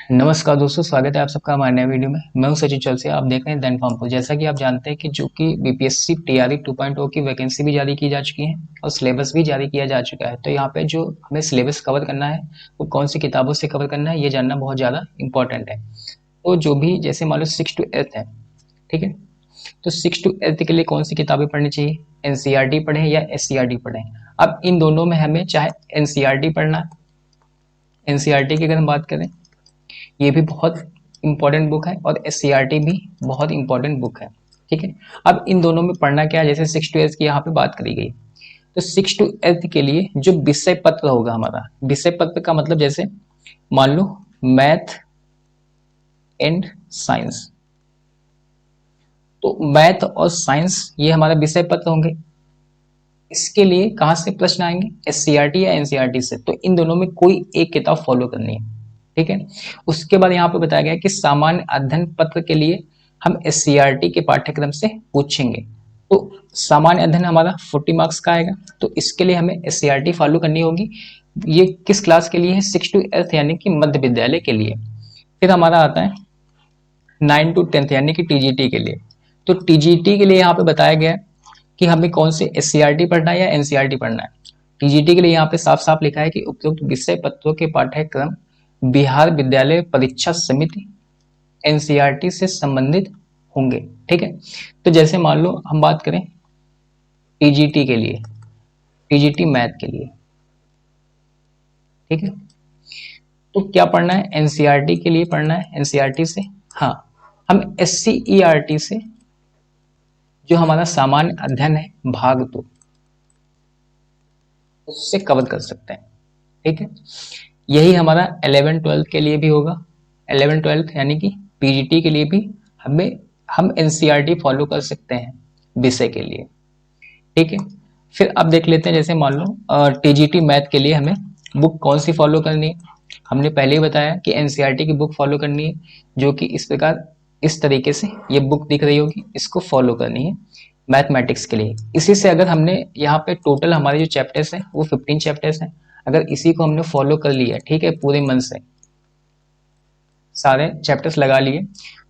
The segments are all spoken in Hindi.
नमस्कार दोस्तों, स्वागत है आप सबका हमारे नए वीडियो में। मैं हूं सचिन चौरसिया। आप देख रहे हैं दैन फॉर्म को। जैसा कि आप जानते हैं कि जो कि बीपीएससी टीआरई 2.0 की वैकेंसी भी जारी की जा चुकी है और सिलेबस भी जारी किया जा चुका है। तो यहाँ पे जो हमें सिलेबस कवर करना है वो कौन सी किताबों से कवर करना है, ये जानना बहुत ज़्यादा इंपॉर्टेंट है। तो जो भी जैसे मान लो 6 to 8 है, ठीक है, तो 6 to 8 के लिए कौन सी किताबें पढ़नी चाहिए, एनसीईआरटी पढ़ें या एससीईआरटी पढ़ें। अब इन दोनों में हमें चाहे एनसीईआरटी पढ़ना है, एनसीईआरटी की अगर हम बात करें ये भी बहुत इंपॉर्टेंट बुक है और एससीईआरटी भी बहुत इंपॉर्टेंट बुक है, ठीक है। अब इन दोनों में पढ़ना क्या है, जैसे 6 to 8 की यहाँ पे बात करी गई, तो 6 to 8 के लिए जो विषय पत्र होगा हमारा, विषय पत्र का मतलब जैसे मान लो मैथ एंड साइंस, तो मैथ और साइंस ये हमारा विषय पत्र होंगे। इसके लिए कहाँ से प्रश्न आएंगे, एससीईआरटी या एनसीईआरटी से, तो इन दोनों में कोई एक किताब फॉलो करनी है, ठीक है। उसके बाद यहाँ पे बताया गया कि सामान्य अध्ययन पत्र के लिए हम एससीईआरटी के पाठ्यक्रम से पूछेंगे। तो सामान्य अध्ययन हमारा 40 मार्क्स का आएगा, तो इसके लिए हमें एससीईआरटी फॉलो करनी होगी। ये किस क्लास के लिए है, 6 to 8 यानी कि मध्य विद्यालय के लिए। फिर हमारा आता है 9 to 10 यानी कि टीजीटी के लिए। तो टीजीटी के लिए यहाँ पे बताया गया है कि हमें कौन से एससीईआरटी पढ़ना है या एनसीईआरटी पढ़ना है। टीजीटी के लिए यहाँ पे साफ साफ लिखा है कि उपयुक्त विषय पत्रों के पाठ्यक्रम बिहार विद्यालय परीक्षा समिति एनसीईआरटी से संबंधित होंगे, ठीक है। तो जैसे मान लो हम बात करें टीजीटी के लिए, टीजीटी मैथ के लिए, ठीक है, तो क्या पढ़ना है, एनसीईआरटी के लिए पढ़ना है एनसीईआरटी से। हाँ, हम एससीईआरटी से जो हमारा सामान्य अध्ययन है भाग 2 उससे कवर कर सकते हैं, ठीक है। यही हमारा 11-12 के लिए भी होगा। 11-12 यानी कि पीजीटी के लिए भी हम एनसीईआरटी फॉलो कर सकते हैं विषय के लिए, ठीक है। फिर अब देख लेते हैं, जैसे मान लो टीजीटी मैथ के लिए हमें बुक कौन सी फॉलो करनी है। हमने पहले ही बताया कि एनसीईआरटी की बुक फॉलो करनी है, जो कि इस प्रकार इस तरीके से ये बुक दिख रही होगी, इसको फॉलो करनी है मैथमेटिक्स के लिए। इसी से अगर हमने यहाँ पे टोटल हमारे जो चैप्टर्स हैं वो 15 चैप्टर्स हैं, अगर इसी को हमने फॉलो कर लिया, ठीक है, पूरे मन से सारे चैप्टर्स लगा लिए,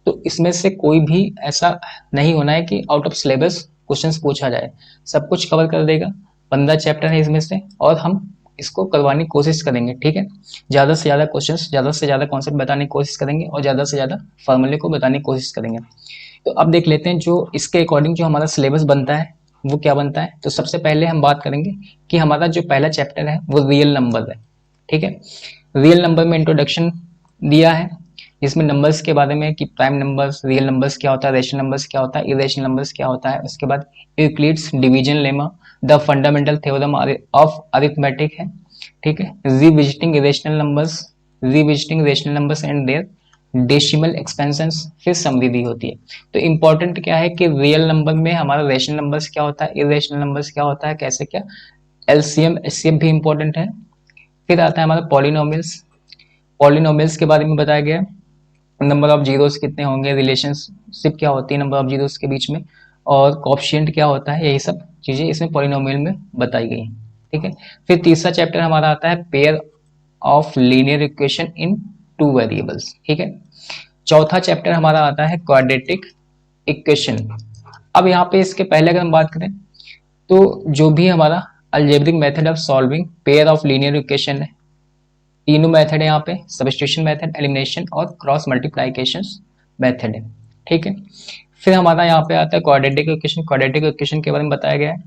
तो इसमें से कोई भी ऐसा नहीं होना है कि आउट ऑफ सिलेबस क्वेश्चंस पूछा जाए। सब कुछ कवर कर देगा। 15 चैप्टर है इसमें से और हम इसको करवाने की कोशिश करेंगे, ठीक है। ज़्यादा से ज़्यादा क्वेश्चंस, ज़्यादा से ज़्यादा कॉन्सेप्ट बताने की कोशिश करेंगे और ज़्यादा से ज़्यादा फॉर्मूले को बताने की कोशिश करेंगे। तो अब देख लेते हैं जो इसके अकॉर्डिंग जो हमारा सिलेबस बनता है वो क्या बनता है। तो सबसे पहले हम बात करेंगे कि हमारा जो पहला चैप्टर है वो रियल नंबर है, ठीक है। रियल नंबर में इंट्रोडक्शन दिया है, जिसमें नंबर्स के बारे में कि प्राइम नंबर्स, रियल नंबर्स क्या होता है, रेशनल नंबर्स क्या होता है, इरेशनल नंबर्स क्या होता है। उसके बाद Euclid's division lemma, the fundamental theorem of arithmetic है, ठीक है। Revisiting irrational numbers, revisiting rational numbers and their decimal expansions, फिर समरी दी होती है। तो इंपॉर्टेंट क्या है कि रियल नंबर में हमारा रेशनल नंबर्स क्या होता है, इरेशनल नंबर्स क्या होता है, कैसे क्या, एलसीएम एचसीएफ भी इंपॉर्टेंट है। फिर आता है हमारा पॉलिनोमियल्स, पॉलिनोमियल्स के बारे में बताया गया है, नंबर ऑफ जीरोस कितने होंगे, रिलेशनशिप क्या होती है नंबर ऑफ जीरोस के बीच में, और कोएफिशिएंट क्या होता है, यही सब चीजें इसमें पॉलिनोमियल में बताई गई हैं, ठीक है। फिर तीसरा चैप्टर हमारा आता है pair of linear equation in 2 variables, ठीक है। चौथा चैप्टर हमारा आता है क्वाड्रेटिक इक्वेशन। अब यहाँ पे इसके पहले अगर हम बात करें तो जो भी हमारा algebraic method of solving pair of linear equation है, तीनों मेथड है यहाँ पे, सब्स्टिट्यूशन मेथड, एलिमिनेशन और क्रॉस मल्टीप्लिकेशन मेथड है, ठीक है। फिर हमारा यहाँ पे आता है क्वाड्रेटिक इक्वेशन। क्वाड्रेटिक इक्वेशन के बारे में बताया गया है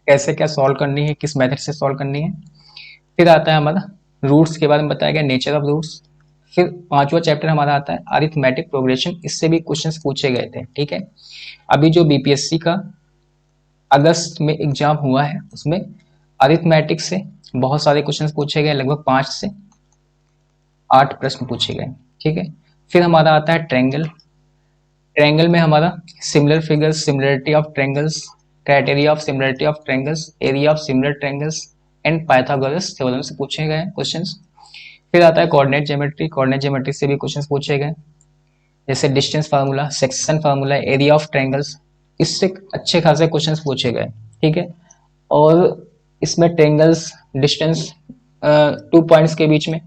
कैसे क्या सॉल्व करनी है, किस मेथड से सॉल्व करनी है। फिर आता है हमारा रूट्स के बारे में बताया गया, नेचर ऑफ रूट्स। फिर पांचवा चैप्टर हमारा आता है अरिथमेटिक प्रोग्रेशन, इससे भी क्वेश्चंस पूछे गए थे, ठीक है। अभी जो बीपीएससी का अगस्त में एग्जाम हुआ है उसमें अरिथमेटिक से बहुत सारे क्वेश्चंस पूछे गए, लगभग 5 से 8 प्रश्न पूछे गए, ठीक है। फिर हमारा आता है ट्रायंगल। ट्रायंगल में हमारा similar figures, similarity of triangles, criteria of similarity of triangles, area of similar triangles and Pythagoras theorem से पूछे गए क्वेश्चंस। फिर आता है कोऑर्डिनेट ज्योमेट्री। कोऑर्डिनेट ज्योमेट्री से भी क्वेश्चंस पूछे गए, जैसे distance formula, section formula, area of triangles, इससे अच्छे खासे क्वेश्चंस पूछे गए, ठीक है। और इसमें ट्रायंगल्स डिस्टेंस 2 पॉइंट्स के बीच में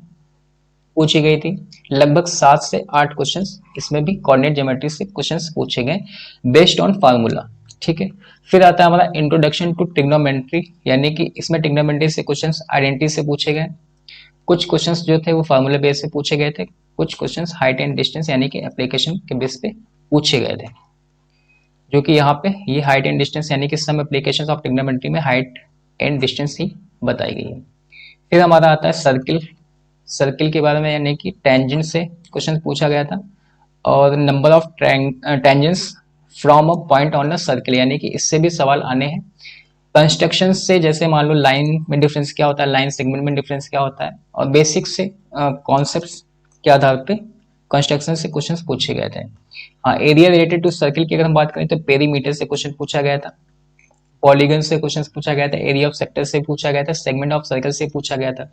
पूछी गई थी। लगभग 7 से 8 क्वेश्चंस इसमें भी कोऑर्डिनेट ज्योमेट्री से क्वेश्चंस पूछे गए बेस्ड ऑन फार्मूला। ठीक है, फिर आता है हमारा इंट्रोडक्शन टू ट्रिग्नोमेट्री, यानी कि इसमें ट्रिग्नोमेट्री से क्वेश्चंस आइडेंटिटी से पूछे गए। कुछ क्वेश्चंस जो थे वो फार्मूला बेस से पूछे गए थे, कुछ क्वेश्चंस हाइट एंड डिस्टेंस यानी कि एप्लीकेशन के बेस पे पूछे गए थे, जो कि यहाँ पे ये हाइट एंड डिस्टेंस यानी कि सम एप्लीकेशंस ऑफ ट्रिग्नोमेट्री में हाइट एंड डिस्टेंस ही बताई गई है। फिर हमारा आता है सर्किल। सर्किल के बारे में यानी कि टेंजेंट से क्वेश्चन पूछा गया था, और number of tangents from a point on a circle, यानी कि इससे भी सवाल आने हैं। कंस्ट्रक्शन से, जैसे मान लो लाइन में डिफरेंस क्या होता है, लाइन सेगमेंट में डिफरेंस क्या होता है, और बेसिक से कॉन्सेप्ट्स के आधार पे कंस्ट्रक्शन से क्वेश्चंस पूछे गए थे। हाँ, एरिया रिलेटेड टू सर्किल की अगर हम बात करें तो पेरीमीटर से क्वेश्चन पूछा गया था, पॉलीगन से क्वेश्चंस पूछा गया था, एरिया ऑफ सेक्टर से पूछा गया था, सेगमेंट ऑफ सर्कल से पूछा गया था।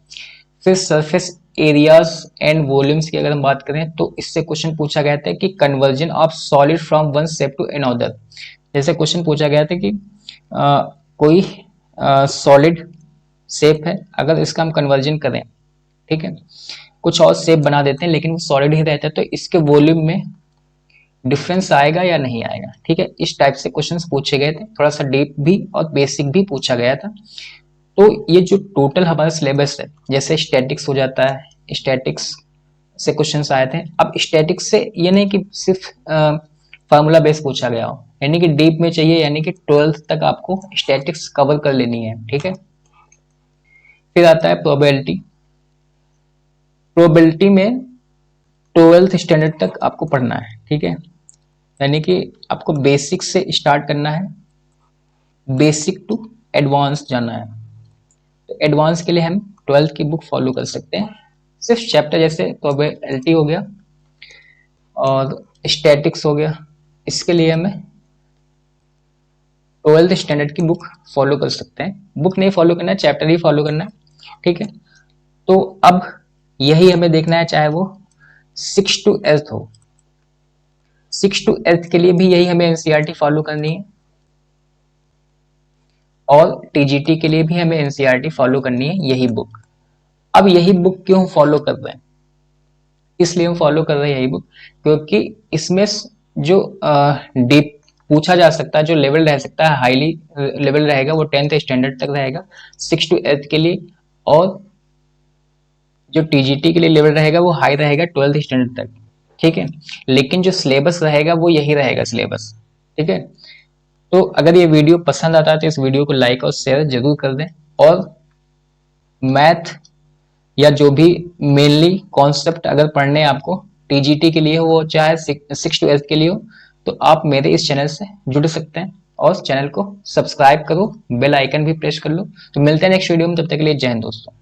फिर सरफेस एरियाज एंड वॉल्यूम्स की अगर हम बात करें तो इससे क्वेश्चन पूछा गया था कि conversion of solid from one shape to another. जैसे क्वेश्चन पूछा गया था कि कोई सॉलिड शेप है, अगर इसका हम कन्वर्जन करें, ठीक है, कुछ और शेप बना देते हैं लेकिन वो सॉलिड ही रहता है, तो इसके वॉल्यूम में डिफरेंस आएगा या नहीं आएगा। ठीक है, इस टाइप से क्वेश्चंस पूछे गए थे, थोड़ा सा डीप भी और बेसिक भी पूछा गया था। तो ये जो टोटल हमारा सिलेबस है, जैसे स्टैटिक्स हो जाता है, स्टैटिक्स से क्वेश्चंस आए थे। अब स्टैटिक्स से ये नहीं कि सिर्फ फार्मूला बेस पूछा गया हो, यानी कि डीप में चाहिए, यानी कि 12th तक आपको स्टैटिक्स कवर कर लेनी है। ठीक है, फिर आता है प्रोबेबिलिटी। प्रोबेबिलिटी में 12th स्टैंडर्ड तक आपको पढ़ना है। ठीक है, यानी कि आपको बेसिक से स्टार्ट करना है, बेसिक टू एडवांस जाना है। तो एडवांस के लिए हम 12th की बुक फॉलो कर सकते हैं, सिर्फ चैप्टर जैसे प्रोबेबिलिटी हो गया और स्टैटिक्स हो गया, इसके लिए हमें 12th स्टैंडर्ड की बुक फॉलो कर सकते हैं। बुक नहीं फॉलो करना है, चैप्टर ही फॉलो करना है। ठीक है, तो अब यही हमें देखना है, चाहे वो 6 to 8th हो, 6 to 8th के लिए भी यही हमें एनसीईआरटी फॉलो करनी है, और टीजीटी के लिए भी हमें एनसीईआरटी फॉलो करनी है, यही बुक। अब यही बुक क्यों फॉलो कर रहे हैं, इसलिए हम फॉलो कर रहे हैं यही बुक, क्योंकि इसमें जो डीप पूछा जा सकता है, जो लेवल रह सकता है, हाईली लेवल रहेगा, वो 10th स्टैंडर्ड तक रहेगा 6 to 8th के लिए, और जो टीजीटी के लिए लेवल रहेगा वो हाई रहेगा 12th स्टैंडर्ड तक। ठीक है, लेकिन जो सिलेबस रहेगा वो यही रहेगा सिलेबस। ठीक है, तो अगर ये वीडियो पसंद आता है तो इस वीडियो को लाइक और शेयर जरूर कर दें, और मैथ या जो भी मेनली कॉन्सेप्ट अगर पढ़ने हैं आपको टीजीटी के लिए हो, वो चाहे 6 to 8 के लिए हो, तो आप मेरे इस चैनल से जुड़ सकते हैं, और चैनल को सब्सक्राइब करो, बेल आइकन भी प्रेस कर लो। तो मिलते हैं नेक्स्ट वीडियो में, तब तक के लिए जय हिंद दोस्तों।